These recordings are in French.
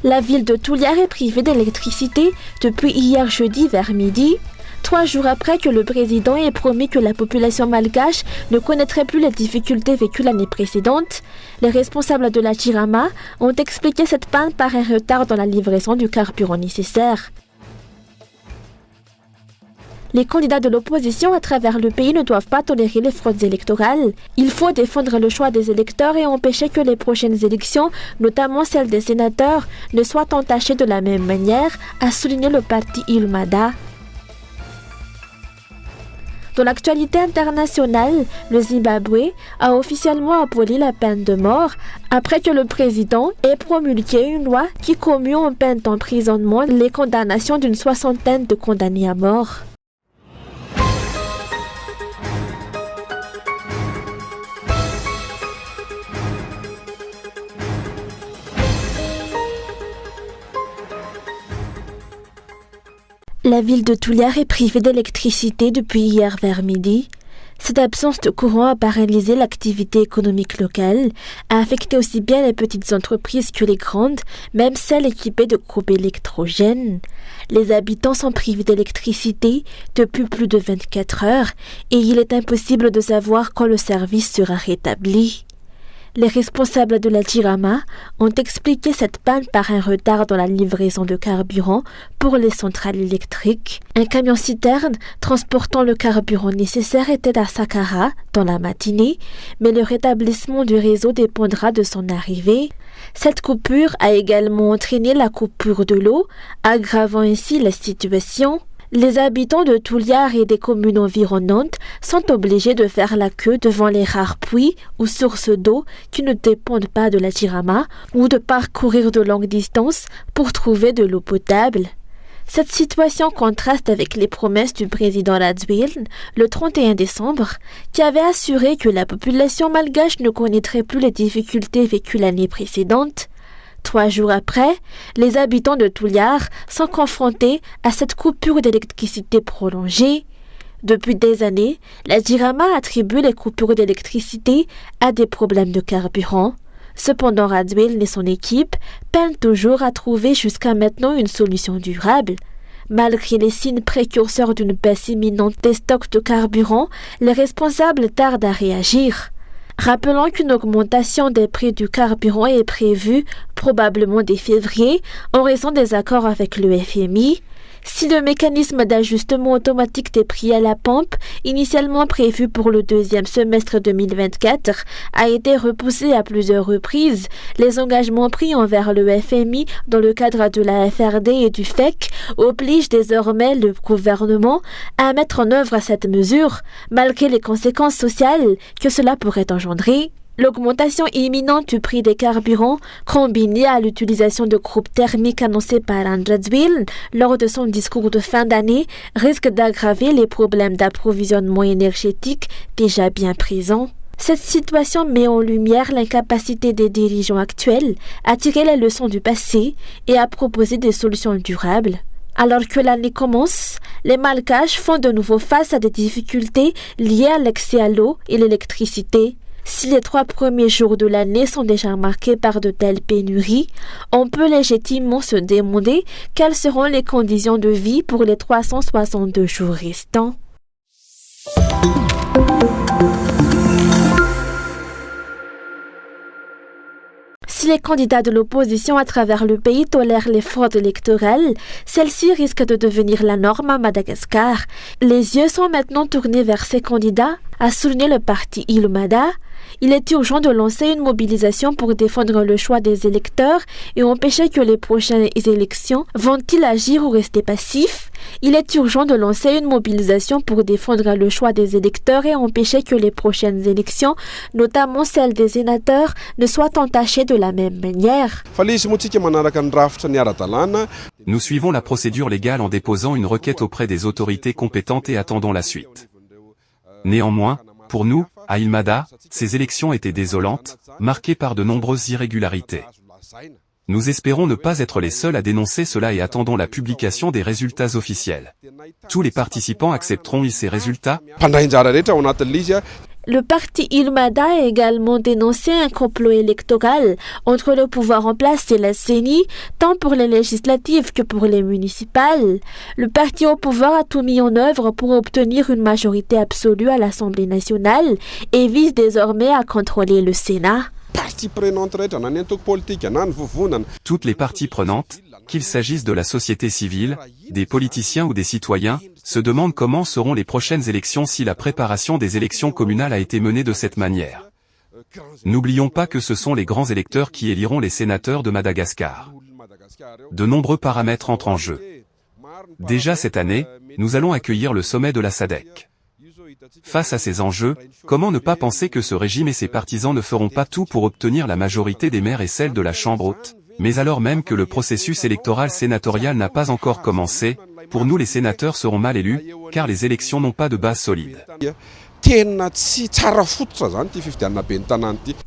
La ville de Tuliar est privée d'électricité depuis hier jeudi vers midi, 3 jours après que le président ait promis que la population malgache ne connaîtrait plus les difficultés vécues l'année précédente. Les responsables de la Jirama ont expliqué cette panne par un retard dans la livraison du carburant nécessaire. Les candidats de l'opposition à travers le pays ne doivent pas tolérer les fraudes électorales. Il faut défendre le choix des électeurs et empêcher que les prochaines élections, notamment celles des sénateurs, ne soient entachées de la même manière, a souligné le parti Ilmada. Dans l'actualité internationale, le Zimbabwe a officiellement aboli la peine de mort après que le président ait promulgué une loi qui commue en peine d'emprisonnement les condamnations d'une 60aine de condamnés à mort. La ville de Tuliar est privée d'électricité depuis hier vers midi. Cette absence de courant a paralysé l'activité économique locale, a affecté aussi bien les petites entreprises que les grandes, même celles équipées de groupes électrogènes. Les habitants sont privés d'électricité depuis plus de 24 heures et il est impossible de savoir quand le service sera rétabli. Les responsables de la Jirama ont expliqué cette panne par un retard dans la livraison de carburant pour les centrales électriques. Un camion-citerne transportant le carburant nécessaire était à Sakara dans la matinée, mais le rétablissement du réseau dépendra de son arrivée. Cette coupure a également entraîné la coupure de l'eau, aggravant ainsi la situation. Les habitants de Tuliar et des communes environnantes sont obligés de faire la queue devant les rares puits ou sources d'eau qui ne dépendent pas de la Jirama ou de parcourir de longues distances pour trouver de l'eau potable. Cette situation contraste avec les promesses du président Radziwiłł le 31 décembre, qui avait assuré que la population malgache ne connaîtrait plus les difficultés vécues l'année précédente. 3 jours après, les habitants de Tuliar sont confrontés à cette coupure d'électricité prolongée. Depuis des années, la Jirama attribue les coupures d'électricité à des problèmes de carburant. Cependant, Radziwiłł et son équipe peinent toujours à trouver jusqu'à maintenant une solution durable. Malgré les signes précurseurs d'une baisse imminente des stocks de carburant, les responsables tardent à réagir. Rappelons qu'une augmentation des prix du carburant est prévue probablement dès février en raison des accords avec le FMI. Si le mécanisme d'ajustement automatique des prix à la pompe, initialement prévu pour le 2e semestre 2024, a été repoussé à plusieurs reprises, les engagements pris envers le FMI dans le cadre de la FRD et du FEC obligent désormais le gouvernement à mettre en œuvre cette mesure, malgré les conséquences sociales que cela pourrait engendrer. L'augmentation imminente du prix des carburants, combinée à l'utilisation de groupes thermiques annoncés par Radziwiłł lors de son discours de fin d'année, risque d'aggraver les problèmes d'approvisionnement énergétique déjà bien présents. Cette situation met en lumière l'incapacité des dirigeants actuels à tirer les leçons du passé et à proposer des solutions durables. Alors que l'année commence, les Malgaches font de nouveau face à des difficultés liées à l'accès à l'eau et l'électricité. Si les 3 premiers jours de l'année sont déjà marqués par de telles pénuries, on peut légitimement se demander quelles seront les conditions de vie pour les 362 jours restants. Si les candidats de l'opposition à travers le pays tolèrent les fraudes électorales, celles-ci risquent de devenir la norme à Madagascar. Les yeux sont maintenant tournés vers ces candidats, a souligné le parti Ilmada. Il est urgent de lancer une mobilisation pour défendre le choix des électeurs et empêcher que les prochaines élections vont-ils agir ou rester passifs. Il est urgent de lancer une mobilisation pour défendre le choix des électeurs et empêcher que les prochaines élections, notamment celles des sénateurs, ne soient entachées de la même manière. Nous suivons la procédure légale en déposant une requête auprès des autorités compétentes et attendons la suite. Néanmoins, pour nous, à Ilmada, ces élections étaient désolantes, marquées par de nombreuses irrégularités. Nous espérons ne pas être les seuls à dénoncer cela et attendons la publication des résultats officiels. Tous les participants accepteront ces résultats. Le parti Ilmada a également dénoncé un complot électoral entre le pouvoir en place et la CENI, tant pour les législatives que pour les municipales. Le parti au pouvoir a tout mis en œuvre pour obtenir une majorité absolue à l'Assemblée nationale et vise désormais à contrôler le Sénat. Toutes les parties prenantes, qu'il s'agisse de la société civile, des politiciens ou des citoyens, se demandent comment seront les prochaines élections si la préparation des élections communales a été menée de cette manière. N'oublions pas que ce sont les grands électeurs qui éliront les sénateurs de Madagascar. De nombreux paramètres entrent en jeu. Déjà cette année, nous allons accueillir le sommet de la SADC. Face à ces enjeux, comment ne pas penser que ce régime et ses partisans ne feront pas tout pour obtenir la majorité des maires et celle de la Chambre haute, mais alors même que le processus électoral sénatorial n'a pas encore commencé, pour nous les sénateurs seront mal élus, car les élections n'ont pas de base solide.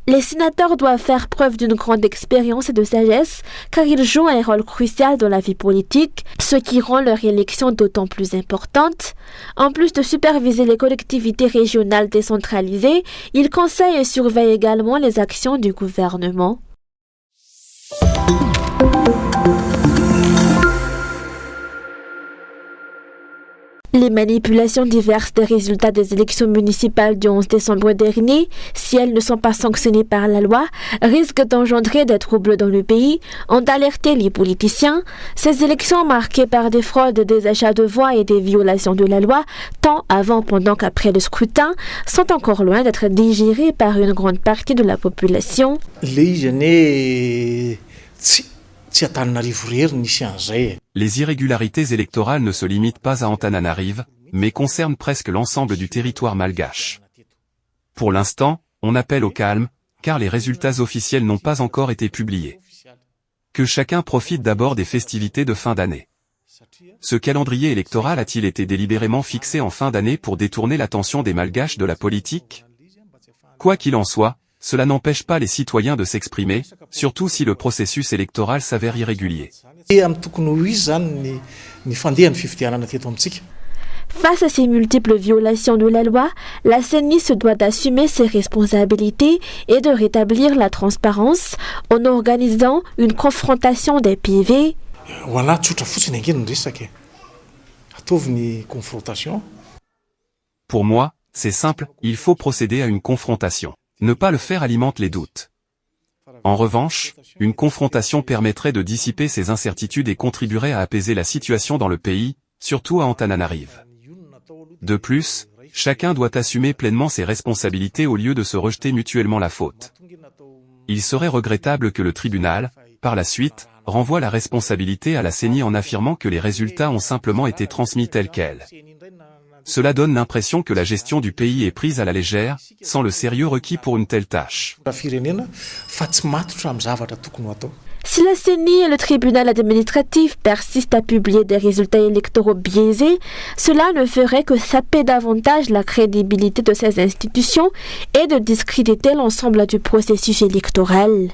Les sénateurs doivent faire preuve d'une grande expérience et de sagesse, car ils jouent un rôle crucial dans la vie politique, ce qui rend leur élection d'autant plus importante. En plus de superviser les collectivités régionales décentralisées, ils conseillent et surveillent également les actions du gouvernement. Les manipulations diverses des résultats des élections municipales du 11 décembre dernier, si elles ne sont pas sanctionnées par la loi, risquent d'engendrer des troubles dans le pays, ont alerté les politiciens. Ces élections marquées par des fraudes, des achats de voix et des violations de la loi, tant avant, pendant qu'après le scrutin, sont encore loin d'être digérées par une grande partie de la population. Les irrégularités électorales ne se limitent pas à Antananarive, mais concernent presque l'ensemble du territoire malgache. Pour l'instant, on appelle au calme, car les résultats officiels n'ont pas encore été publiés. Que chacun profite d'abord des festivités de fin d'année. Ce calendrier électoral a-t-il été délibérément fixé en fin d'année pour détourner l'attention des malgaches de la politique? Quoi qu'il en soit, cela n'empêche pas les citoyens de s'exprimer, surtout si le processus électoral s'avère irrégulier. Face à ces multiples violations de la loi, la CENI se doit d'assumer ses responsabilités et de rétablir la transparence en organisant une confrontation des PV. Pour moi, c'est simple, il faut procéder à une confrontation. Ne pas le faire alimente les doutes. En revanche, une confrontation permettrait de dissiper ces incertitudes et contribuerait à apaiser la situation dans le pays, surtout à Antananarive. De plus, chacun doit assumer pleinement ses responsabilités au lieu de se rejeter mutuellement la faute. Il serait regrettable que le tribunal, par la suite, renvoie la responsabilité à la CENI en affirmant que les résultats ont simplement été transmis tels quels. Cela donne l'impression que la gestion du pays est prise à la légère, sans le sérieux requis pour une telle tâche. Si la CENI et le tribunal administratif persistent à publier des résultats électoraux biaisés, cela ne ferait que saper davantage la crédibilité de ces institutions et de discréditer l'ensemble du processus électoral.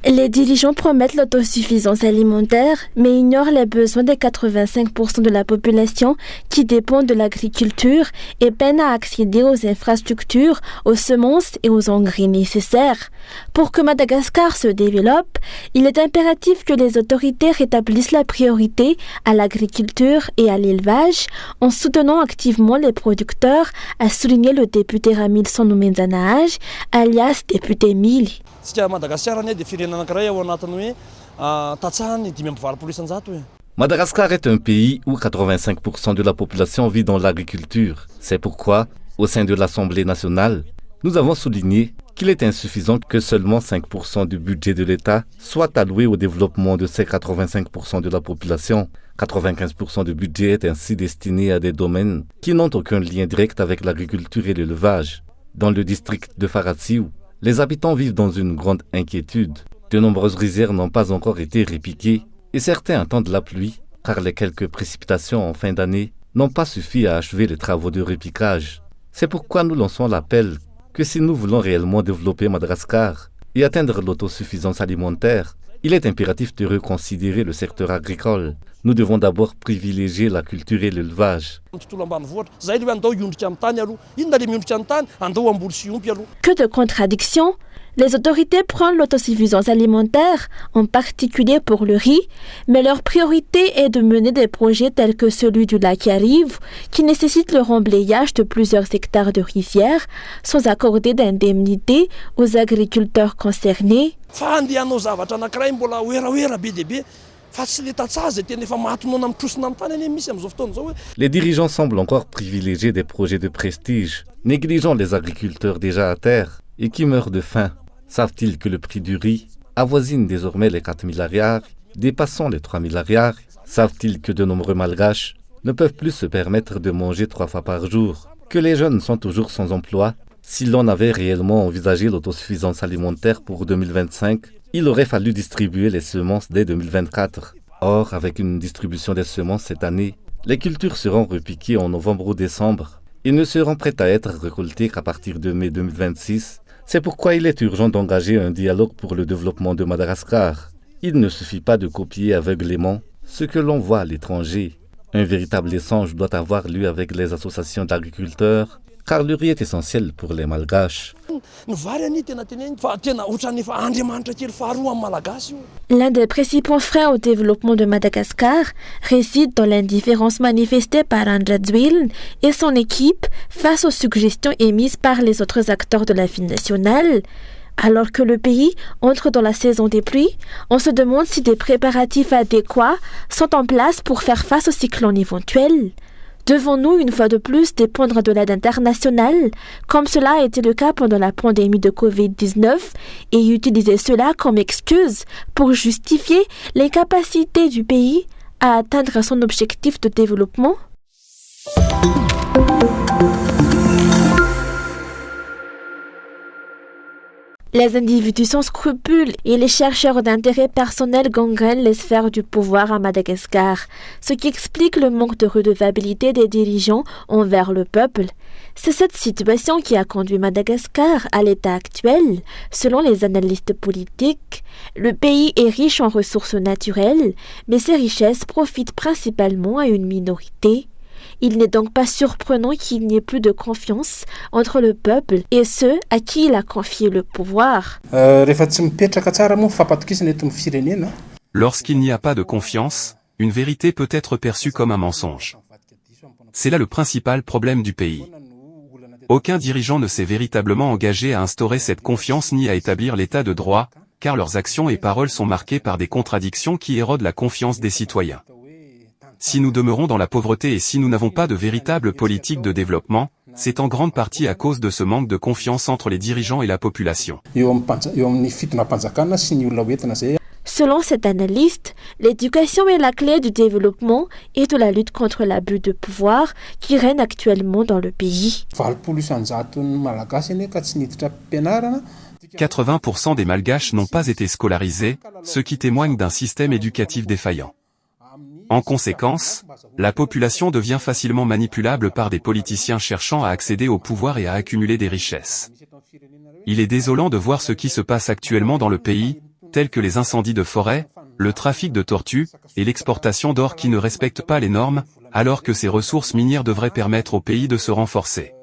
Les dirigeants promettent l'autosuffisance alimentaire, mais ignorent les besoins des 85% de la population qui dépendent de l'agriculture et peinent à accéder aux infrastructures, aux semences et aux engrais nécessaires. Pour que Madagascar se développe, il est impératif que les autorités rétablissent la priorité à l'agriculture et à l'élevage en soutenant activement les producteurs, a souligné le député Ramilson Noumenzanaaj, alias député Mili. Madagascar est un pays où 85% de la population vit dans l'agriculture. C'est pourquoi, au sein de l'Assemblée nationale, nous avons souligné qu'il est insuffisant que seulement 5% du budget de l'État soit alloué au développement de ces 85% de la population. 95% du budget est ainsi destiné à des domaines qui n'ont aucun lien direct avec l'agriculture et l'élevage. Dans le district de Faratsiou, les habitants vivent dans une grande inquiétude. De nombreuses rizières n'ont pas encore été repiquées et certains attendent la pluie car les quelques précipitations en fin d'année n'ont pas suffi à achever les travaux de repiquage. C'est pourquoi nous lançons l'appel que si nous voulons réellement développer Madagascar et atteindre l'autosuffisance alimentaire, Il est impératif de reconsidérer le secteur agricole. Nous devons d'abord privilégier la culture et l'élevage. Que de contradictions! Les autorités prennent l'autosuffisance alimentaire, en particulier pour le riz, mais leur priorité est de mener des projets tels que celui du lac Yariv, qui nécessite le remblayage de plusieurs hectares de rizières, sans accorder d'indemnité aux agriculteurs concernés. Les dirigeants semblent encore privilégier des projets de prestige, négligeant les agriculteurs déjà à terre et qui meurent de faim. Savent-ils que le prix du riz avoisine désormais les 4 milliards, dépassant les 3 milliards? Savent-ils que de nombreux malgaches ne peuvent plus se permettre de manger 3 fois par jour? Que les jeunes sont toujours sans emploi? Si l'on avait réellement envisagé l'autosuffisance alimentaire pour 2025, il aurait fallu distribuer les semences dès 2024. Or, avec une distribution des semences cette année, les cultures seront repiquées en novembre ou décembre et ne seront prêtes à être récoltées qu'à partir de mai 2026. C'est pourquoi il est urgent d'engager un dialogue pour le développement de Madagascar. Il ne suffit pas de copier aveuglément ce que l'on voit à l'étranger. Un véritable échange doit avoir lieu avec les associations d'agriculteurs, car le riz est essentiel pour les Malgaches. L'un des principaux freins au développement de Madagascar réside dans l'indifférence manifestée par André Dzwil et son équipe face aux suggestions émises par les autres acteurs de la vie nationale. Alors que le pays entre dans la saison des pluies, on se demande si des préparatifs adéquats sont en place pour faire face aux cyclones éventuels. Devons-nous une fois de plus dépendre de l'aide internationale, comme cela a été le cas pendant la pandémie de Covid-19, et utiliser cela comme excuse pour justifier l'incapacité du pays à atteindre son objectif de développement? Les individus sans scrupules et les chercheurs d'intérêt personnel gangrènent les sphères du pouvoir à Madagascar, ce qui explique le manque de redevabilité des dirigeants envers le peuple. C'est cette situation qui a conduit Madagascar à l'état actuel. Selon les analystes politiques, le pays est riche en ressources naturelles, mais ces richesses profitent principalement à une minorité. Il n'est donc pas surprenant qu'il n'y ait plus de confiance entre le peuple et ceux à qui il a confié le pouvoir. Lorsqu'il n'y a pas de confiance, une vérité peut être perçue comme un mensonge. C'est là le principal problème du pays. Aucun dirigeant ne s'est véritablement engagé à instaurer cette confiance ni à établir l'état de droit, car leurs actions et paroles sont marquées par des contradictions qui érodent la confiance des citoyens. Si nous demeurons dans la pauvreté et si nous n'avons pas de véritable politique de développement, c'est en grande partie à cause de ce manque de confiance entre les dirigeants et la population. Selon cet analyste, l'éducation est la clé du développement et de la lutte contre l'abus de pouvoir qui règne actuellement dans le pays. 80% des Malgaches n'ont pas été scolarisés, ce qui témoigne d'un système éducatif défaillant. En conséquence, la population devient facilement manipulable par des politiciens cherchant à accéder au pouvoir et à accumuler des richesses. Il est désolant de voir ce qui se passe actuellement dans le pays, tels que les incendies de forêt, le trafic de tortues, et l'exportation d'or qui ne respectent pas les normes, alors que ces ressources minières devraient permettre au pays de se renforcer.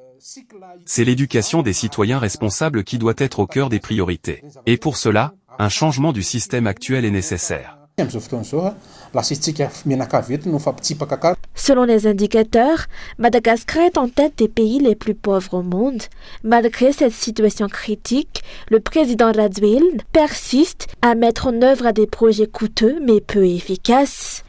C'est l'éducation des citoyens responsables qui doit être au cœur des priorités. Et pour cela, un changement du système actuel est nécessaire. Selon les indicateurs, Madagascar est en tête des pays les plus pauvres au monde. Malgré cette situation critique, le président Radziwill persiste à mettre en œuvre des projets coûteux mais peu efficaces.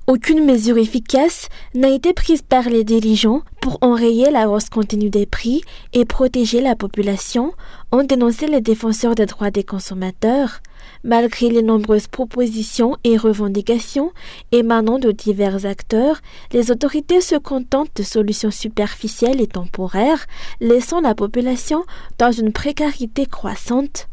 Aucune mesure efficace n'a été prise par les dirigeants pour enrayer la hausse continue des prix et protéger la population, ont dénoncé les défenseurs des droits des consommateurs. Malgré les nombreuses propositions et revendications émanant de divers acteurs, les autorités se contentent de solutions superficielles et temporaires, laissant la population dans une précarité croissante.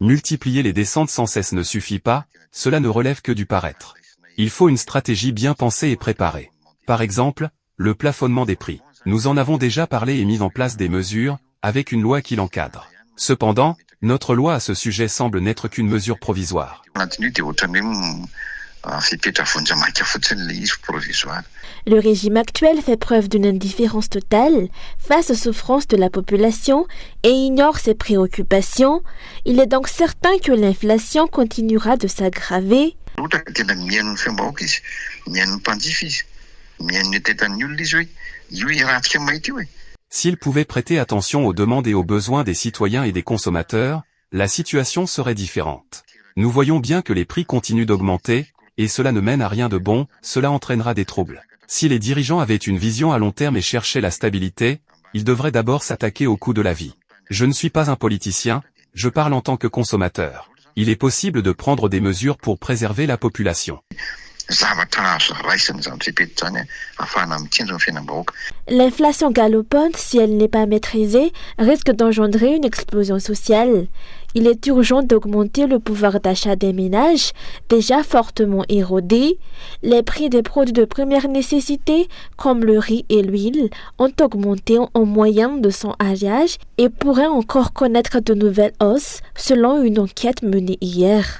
Multiplier les descentes sans cesse ne suffit pas, cela ne relève que du paraître. Il faut une stratégie bien pensée et préparée. Par exemple, le plafonnement des prix. Nous en avons déjà parlé et mis en place des mesures, avec une loi qui l'encadre. Cependant, notre loi à ce sujet semble n'être qu'une mesure provisoire. Le régime actuel fait preuve d'une indifférence totale face aux souffrances de la population et ignore ses préoccupations. Il est donc certain que l'inflation continuera de s'aggraver. S'il pouvait prêter attention aux demandes et aux besoins des citoyens et des consommateurs, la situation serait différente. Nous voyons bien que les prix continuent d'augmenter, et cela ne mène à rien de bon, cela entraînera des troubles. Si les dirigeants avaient une vision à long terme et cherchaient la stabilité, ils devraient d'abord s'attaquer au coût de la vie. Je ne suis pas un politicien, je parle en tant que consommateur. Il est possible de prendre des mesures pour préserver la population. L'inflation galopante, si elle n'est pas maîtrisée, risque d'engendrer une explosion sociale. Il est urgent d'augmenter le pouvoir d'achat des ménages, déjà fortement érodé. Les prix des produits de première nécessité, comme le riz et l'huile, ont augmenté en moyenne de 100 âges et pourraient encore connaître de nouvelles hausses, selon une enquête menée hier.